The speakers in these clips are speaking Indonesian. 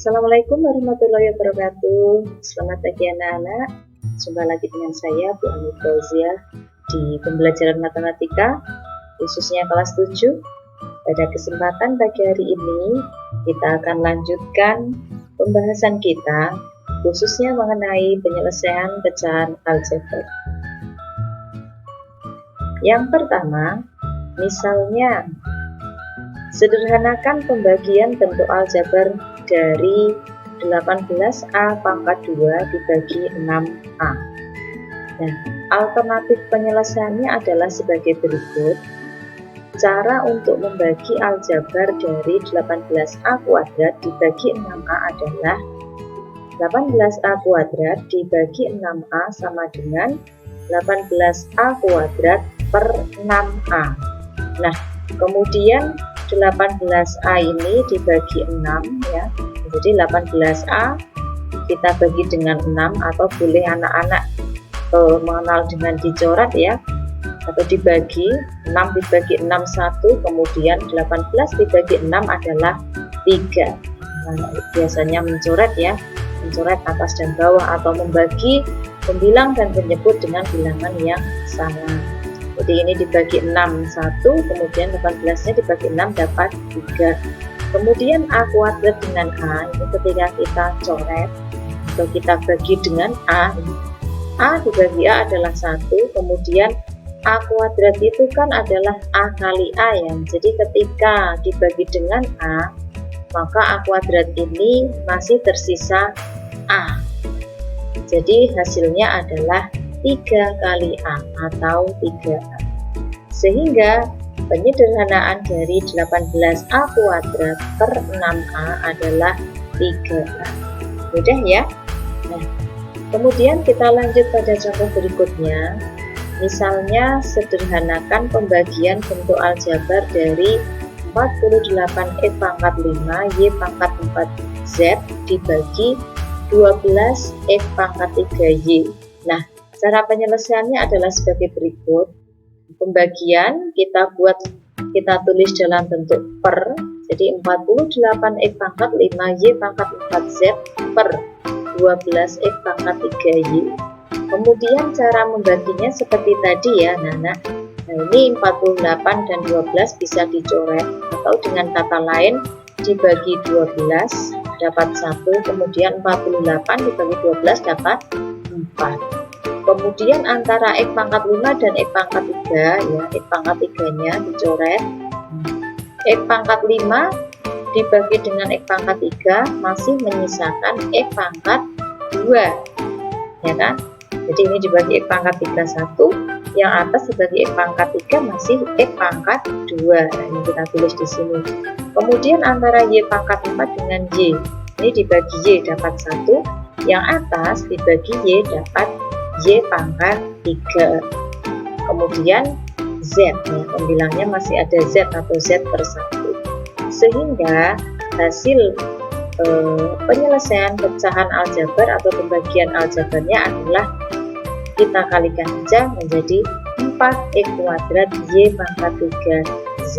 Assalamualaikum warahmatullahi wabarakatuh. Selamat pagi anak-anak. Jumpa lagi dengan saya Bu Ani Fauziah di pembelajaran matematika khususnya kelas 7. Pada kesempatan pagi hari ini kita akan lanjutkan pembahasan kita khususnya mengenai penyelesaian pecahan aljabar. Yang pertama, misalnya sederhanakan pembagian bentuk aljabar dari 18A pangkat 2 dibagi 6A. Nah, alternatif penyelesaiannya adalah sebagai berikut. Cara untuk membagi aljabar dari 18A kuadrat dibagi 6A adalah 18A kuadrat dibagi 6A sama dengan 18A kuadrat per 6A. Nah, kemudian 18A ini dibagi 6 ya. Jadi 18A kita bagi dengan 6 atau boleh anak-anak mengenal dengan dicoret ya. Atau dibagi 6 dibagi 6 1, kemudian 18 dibagi 6 adalah 3. Nah, biasanya mencoret ya, mencoret atas dan bawah atau membagi pembilang dan penyebut dengan bilangan yang sama. Jadi ini dibagi 6 1, kemudian 18-nya dibagi 6 dapat 3. Kemudian A kuadrat dengan A, ini ketika kita coret atau kita bagi dengan A dibagi A adalah 1, kemudian A kuadrat itu kan adalah A kali A ya. Jadi ketika dibagi dengan A, maka A kuadrat ini masih tersisa A. Jadi hasilnya adalah 3 kali A atau 3A. Sehingga penyederhanaan dari 18A kuadrat per 6A adalah 3A. Mudah ya? Nah, kemudian kita lanjut pada contoh berikutnya. Misalnya sederhanakan pembagian bentuk aljabar dari 48X pangkat 5 Y pangkat 4Z dibagi 12X pangkat 3Y. Nah, cara penyelesaiannya adalah sebagai berikut. Pembagian kita tulis dalam bentuk per. Jadi 48X pangkat 5Y pangkat 4Z per 12X pangkat 3Y. Kemudian cara membaginya seperti tadi ya Nana. Nah, ini 48 dan 12 bisa dicoret atau dengan kata lain dibagi 12 dapat 1, kemudian 48 dibagi 12 dapat 4. Kemudian antara X pangkat 5 dan X pangkat 3 ya, X pangkat 3 nya dicoret. X pangkat 5 dibagi dengan X pangkat 3 masih menyisakan X pangkat 2 ya kan. Jadi ini dibagi X pangkat 3 1, yang atas dibagi X pangkat 3 masih X pangkat 2. Nah, ini kita tulis di sini. Kemudian antara Y pangkat 4 dengan Y, ini dibagi Y dapat 1, yang atas dibagi Y dapat Y pangkat 3. Kemudian Z ya, pembilangnya masih ada Z atau Z per 1. Sehingga hasil penyelesaian pecahan aljabar atau pembagian aljabarnya adalah kita kalikan saja menjadi 4X kuadrat Y pangkat 3Z.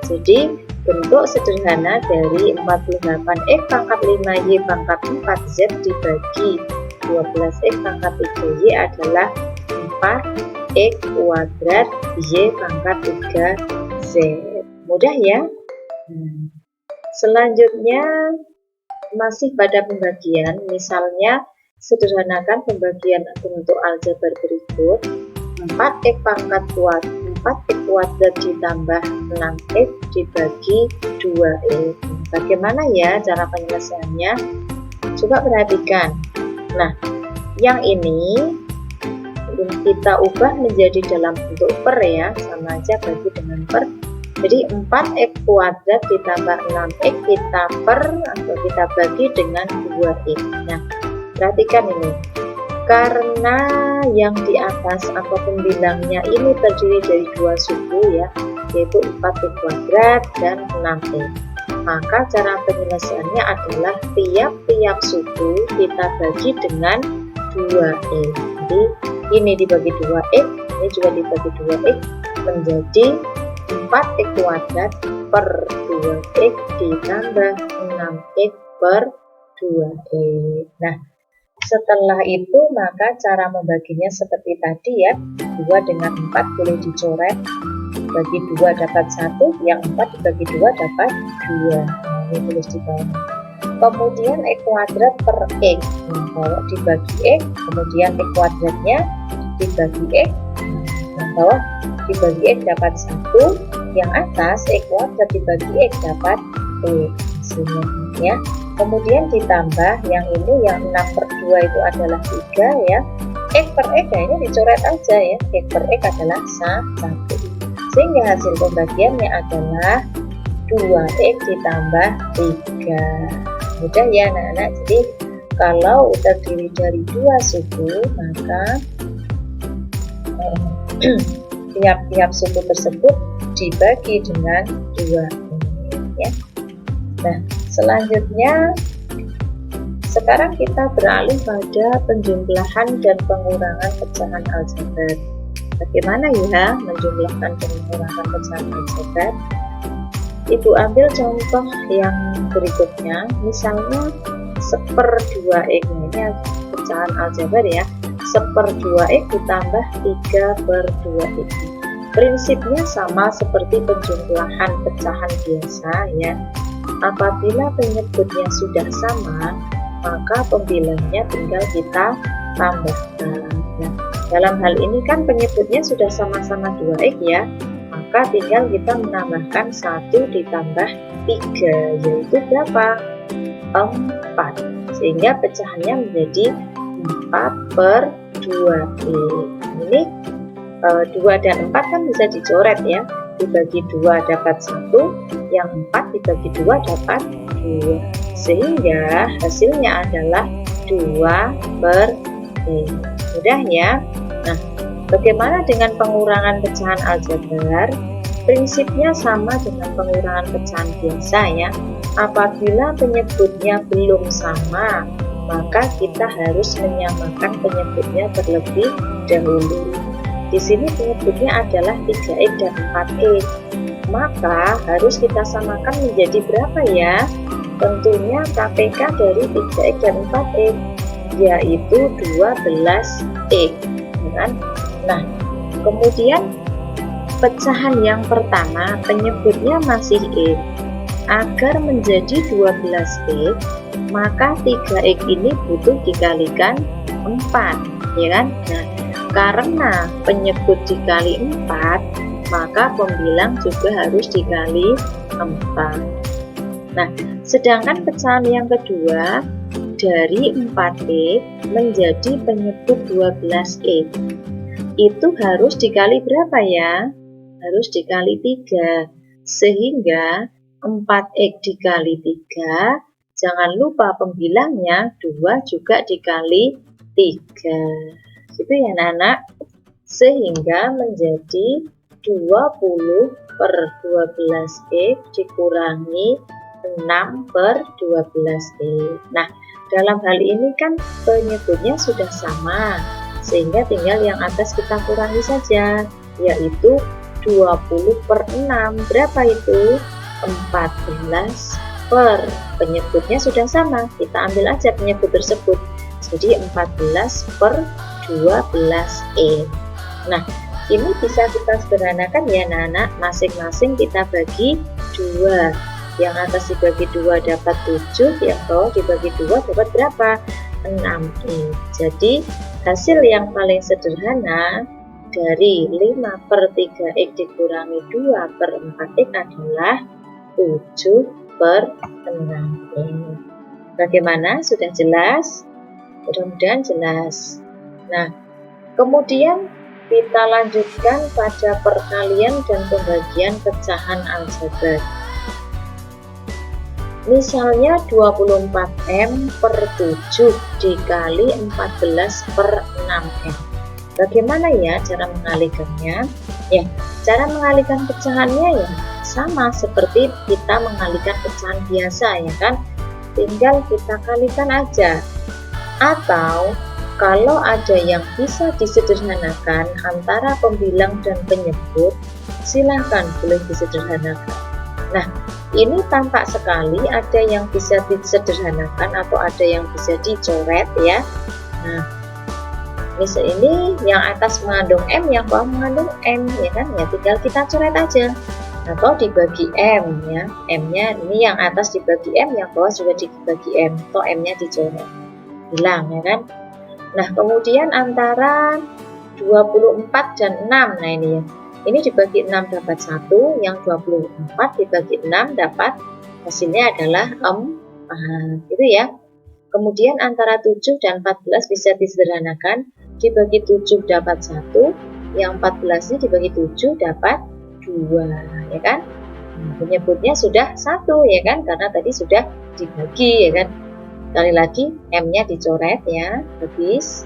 Jadi bentuk sederhana dari 48X pangkat 5Y pangkat 4Z dibagi 12X pangkat 3Y adalah 4X kuadrat Y pangkat 3Z. Mudah ya? Selanjutnya masih pada pembagian, misalnya sederhanakan pembagian bentuk aljabar berikut. 4X kuadrat ditambah 6X dibagi 2X. Bagaimana ya cara penyelesaiannya? Coba perhatikan. Nah, yang ini kita ubah menjadi dalam bentuk per ya, sama aja bagi dengan per. Jadi 4X kuadrat ditambah 6X kita per atau kita bagi dengan 2X. Nah, perhatikan ini. Karena yang di atas atau pembilangnya ini terdiri dari dua suku ya, yaitu 4X kuadrat dan 6X. Maka cara penyelesaiannya adalah tiap-tiap suku kita bagi dengan 2X. Jadi ini dibagi 2X, ini juga dibagi 2X menjadi 4X kuadrat per 2X ditambah 6X per 2E. Nah, setelah itu maka cara membaginya seperti tadi ya. 2 dengan 4 boleh dicoret. Bagi 2 dapat 1, yang 4 dibagi 2 dapat 2. Nah, ini tulis di bawah. Kemudian E kuadrat per X. Nah, kalau dibagi X, kemudian E kuadratnya dibagi X. Yang bawah dibagi X dapat 1, yang atas E kuadrat dibagi X dapat E. Hasilnya ya. Kemudian ditambah yang ini, yang 6 per 2 itu adalah 3 ya. X per X ya, ini dicoret aja ya. X per X adalah 1. Sehingga hasil pembagiannya adalah 2X ditambah 3. Mudah ya anak-anak. Jadi kalau terdiri dari 2 suku, maka tiap-tiap suku tersebut dibagi dengan 2 ya. Nah, selanjutnya sekarang kita beralih pada penjumlahan dan pengurangan pecahan aljabar. Bagaimana ya menjumlahkan dan mengurangkan pecahan aljabar? Ibu ambil contoh yang berikutnya, misalnya 1/2X, ini pecahan aljabar ya. 1/2X ditambah 3/2X. Prinsipnya sama seperti penjumlahan pecahan biasa ya. Apabila penyebutnya sudah sama, maka pembilangnya tinggal kita tambahkan. Nah, dalam hal ini kan penyebutnya sudah sama-sama 2X ya, maka tinggal kita menambahkan 1 ditambah 3, yaitu berapa? 4. Sehingga pecahannya menjadi 4/2X. Ini 2 dan 4 kan bisa dicoret ya. Dibagi 2 dapat 1, yang 4 dibagi 2 dapat 2. Sehingga hasilnya adalah 2/X. Mudah ya. Nah, bagaimana dengan pengurangan pecahan aljabar? Prinsipnya sama dengan pengurangan pecahan biasa ya. Apabila penyebutnya belum sama, maka kita harus menyamakan penyebutnya terlebih dahulu. Di sini penyebutnya adalah 3X dan 4X. Maka harus kita samakan menjadi berapa ya? Tentunya KPK dari 3X dan 4X, yaitu 12X. Kan? Nah, kemudian pecahan yang pertama penyebutnya masih X. Agar menjadi 12X, maka 3X ini butuh dikalikan 4, ya kan? Nah, karena penyebut dikali 4, maka pembilang juga harus dikali 4. Nah, sedangkan pecahan yang kedua dari 4X menjadi penyebut 12X, itu harus dikali berapa ya? Harus dikali 3. Sehingga 4X dikali 3, jangan lupa pembilangnya 2 juga dikali 3. Gitu ya anak-anak. Sehingga menjadi 20/12X dikurangi 6/12X. Nah, dalam hal ini kan penyebutnya sudah sama, sehingga tinggal yang atas kita kurangi saja, yaitu 20/6. Berapa itu? 14 per. Penyebutnya sudah sama, kita ambil aja penyebut tersebut. Jadi 14/12X. Nah, ini bisa kita sederhanakan ya anak-anak. Masing-masing kita bagi 2. Yang atas dibagi 2 dapat 7, yang bawah dibagi 2 dapat berapa? 6X. Jadi hasil yang paling sederhana dari 5/3X dikurangi 2/4X adalah 7/6X. Bagaimana? Sudah jelas? Mudah-mudahan jelas. Nah, kemudian kita lanjutkan pada perkalian dan pembagian pecahan aljabar. Misalnya 24M/7 dikali 14/6M. Bagaimana ya cara mengalihkannya? Ya, cara mengalihkan pecahannya ya sama seperti kita mengalihkan pecahan biasa ya kan. Tinggal kita kalikan aja. Atau kalau ada yang bisa disederhanakan antara pembilang dan penyebut, silahkan boleh disederhanakan. Nah, ini tampak sekali ada yang bisa disederhanakan atau ada yang bisa dicoret ya. Nah, ini yang atas mengandung M, yang bawah mengandung M ya kan, ya tinggal kita coret aja atau dibagi M ya. M-nya ini yang atas dibagi M, yang bawah juga dibagi M, atau M-nya dicoret, hilang ya kan. Nah, kemudian antara 24 dan 6, nah ini ya, ini dibagi 6 dapat 1, yang 24 dibagi 6 dapat, hasilnya adalah 4 gitu ya. Kemudian antara 7 dan 14 bisa disederhanakan, dibagi 7 dapat 1, yang 14 nya dibagi 7 dapat 2 ya kan. Nah, penyebutnya sudah 1 ya kan, karena tadi sudah dibagi ya kan. Sekali lagi M-nya dicoret ya, habis.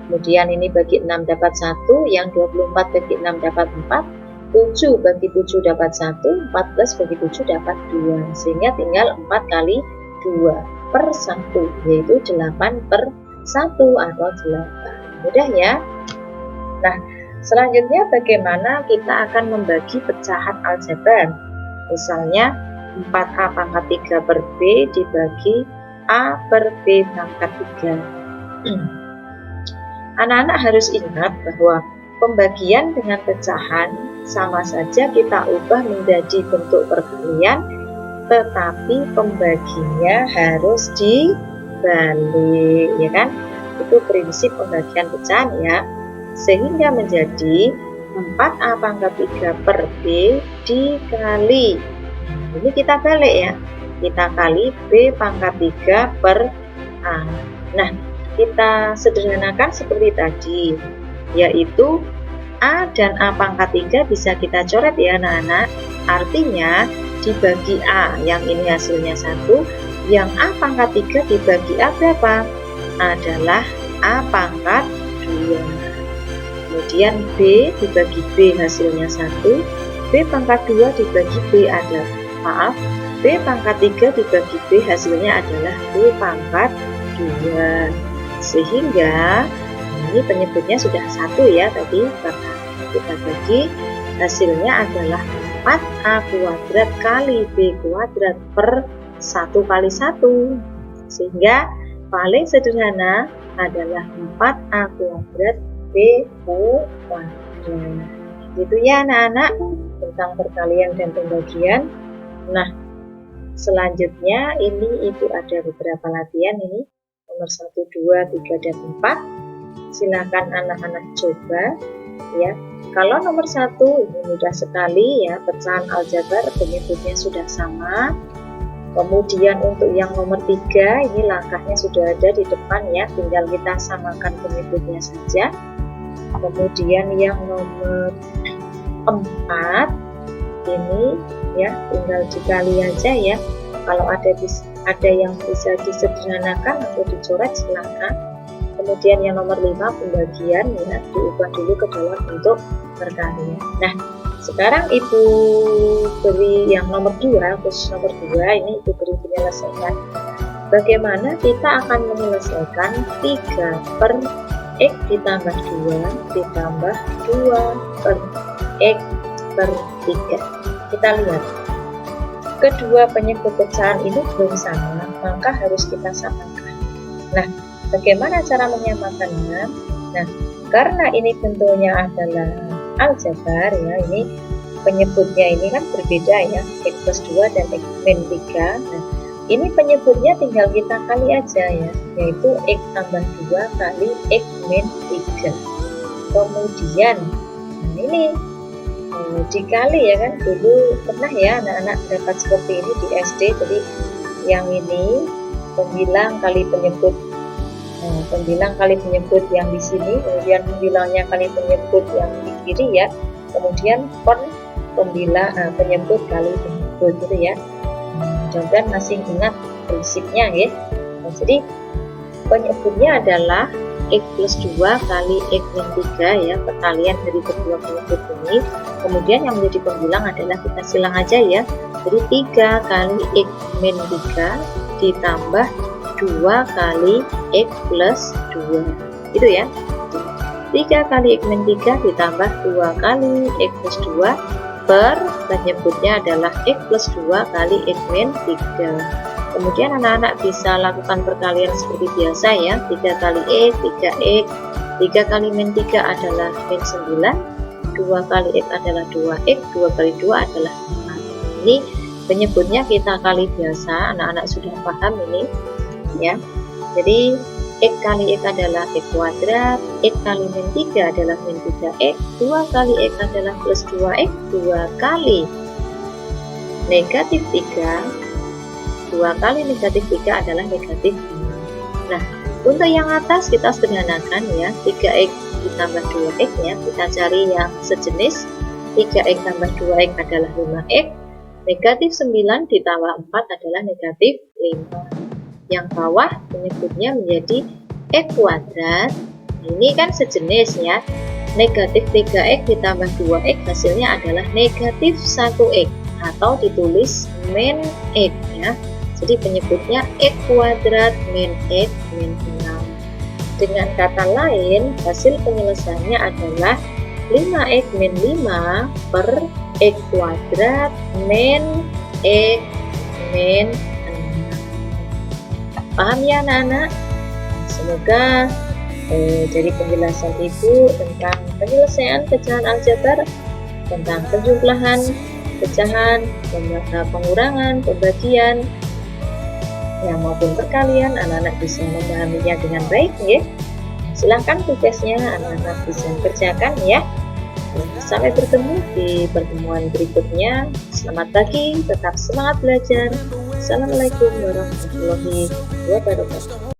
Kemudian ini bagi 6 dapat 1, yang 24 bagi 6 dapat 4, 7 bagi 7 dapat 1, 14 bagi 7 dapat 2, sehingga tinggal 4 kali 2 per 1, yaitu 8 per 1 atau 8. Mudah ya. Nah, selanjutnya bagaimana kita akan membagi pecahan aljabar. Misalnya 4A pangkat 3 per B dibagi A per B pangkat 3. Anak-anak harus ingat bahwa pembagian dengan pecahan sama saja kita ubah menjadi bentuk perkalian, tetapi pembaginya harus dibalik ya kan. Itu prinsip pembagian pecahan ya. Sehingga menjadi 4A pangkat 3 per B dikali, ini kita balik ya, kita kali B pangkat 3 per A. Nah, kita sederhanakan seperti tadi, yaitu A dan A pangkat 3 bisa kita coret ya anak-anak. Artinya dibagi A, yang ini hasilnya 1, yang A pangkat 3 dibagi A berapa? Adalah A pangkat 2. Kemudian B dibagi B hasilnya 1, B pangkat 2 dibagi B B pangkat 3 dibagi B hasilnya adalah B pangkat 2. Sehingga ini penyebutnya sudah 1 ya tadi, karena kita bagi hasilnya adalah 4A kuadrat kali B kuadrat per 1 kali 1. Sehingga paling sederhana adalah 4A kuadrat B kuadrat. Gitu ya anak-anak tentang perkalian dan pembagian. Nah, selanjutnya ini Ibu ada beberapa latihan ini, nomor 1, 2, 3, dan 4. Silakan anak-anak coba ya. Kalau nomor 1 ini mudah sekali ya, pecahan aljabar penyebutnya sudah sama. Kemudian untuk yang nomor 3 ini langkahnya sudah ada di depan ya, tinggal kita samakan penyebutnya saja. Kemudian yang nomor 4 ini ya tinggal dikali aja ya. Kalau ada yang bisa disederhanakan atau dicoret silakan. Kemudian yang nomor 5 pembagian ya, diubah dulu ke dalam bentuk perkalian. Nah, sekarang Ibu beri yang nomor 2, khusus nomor 2 ini Ibu beri penyelesaian. Bagaimana kita akan menyelesaikan 3 per X ditambah 2 ditambah 2 per X per 3. Kita lihat. Kedua penyebut pecahan ini belum sama, maka harus kita samakan. Nah, bagaimana cara menyamakannya? Nah, karena ini bentuknya adalah aljabar ya, ini penyebutnya ini kan berbeda ya, X plus 2 dan X min 3. Nah, ini penyebutnya tinggal kita kali aja ya, yaitu X tambah 2 kali X min 3. Kemudian, nah ini dikali ya kan, dulu pernah ya anak-anak dapat seperti ini di SD. Jadi yang ini pembilang kali penyebut, pembilang kali penyebut yang di sini, kemudian pembilangnya kali penyebut yang di kiri ya, kemudian pembilang penyebut kali penyebut gitu ya. Mudah-mudahan masih ingat prinsipnya ya. Nah, jadi penyebutnya adalah X plus 2 kali X min 3 ya, perkalian dari kedua penyebut ini. Kemudian yang menjadi pembilang adalah kita silang aja ya, jadi 3 kali X min 3 ditambah 2 kali X plus 2 gitu ya. 3 kali X min 3 ditambah 2 kali X plus 2 per penyebutnya adalah X plus 2 kali X min 3. Kemudian anak-anak bisa lakukan perkalian seperti biasa ya, 3 kali X, 3X, 3 kali min 3 adalah min 9, 2 kali X adalah 2X, 2 kali 2 adalah 5. Ini penyebutnya kita kali biasa, anak-anak sudah paham ini ya. Jadi X kali X adalah X kuadrat, X kali min 3 adalah min 3X, 2 kali X adalah plus 2X, 2 kali negatif 3, 2 kali negatif 3 adalah negatif 5. Nah, untuk yang atas kita sederhanakan ya, 3X ditambah 2X ya, kita cari yang sejenis, 3X tambah 2X adalah 5X, negatif 9 ditambah 4 adalah negatif 5. Yang bawah penyebutnya menjadi X kuadrat. Ini kan sejenis ya, negatif 3X ditambah 2X hasilnya adalah negatif 1X atau ditulis min X ya. Jadi penyebutnya X kuadrat min X min 6. Dengan kata lain, hasil penyelesaiannya adalah 5X min 5 per X kuadrat min X min 6. Paham ya anak-anak? Semoga dari penjelasan Ibu tentang penyelesaian pecahan aljabar, tentang penjumlahan, pecahan, pengurangan, pembagian, ya maupun perkalian, anak-anak bisa memahaminya dengan baik ya. Silahkan tugasnya anak-anak bisa kerjakan ya. Sampai bertemu di pertemuan berikutnya. Selamat pagi, tetap semangat belajar. Assalamualaikum warahmatullahi wabarakatuh.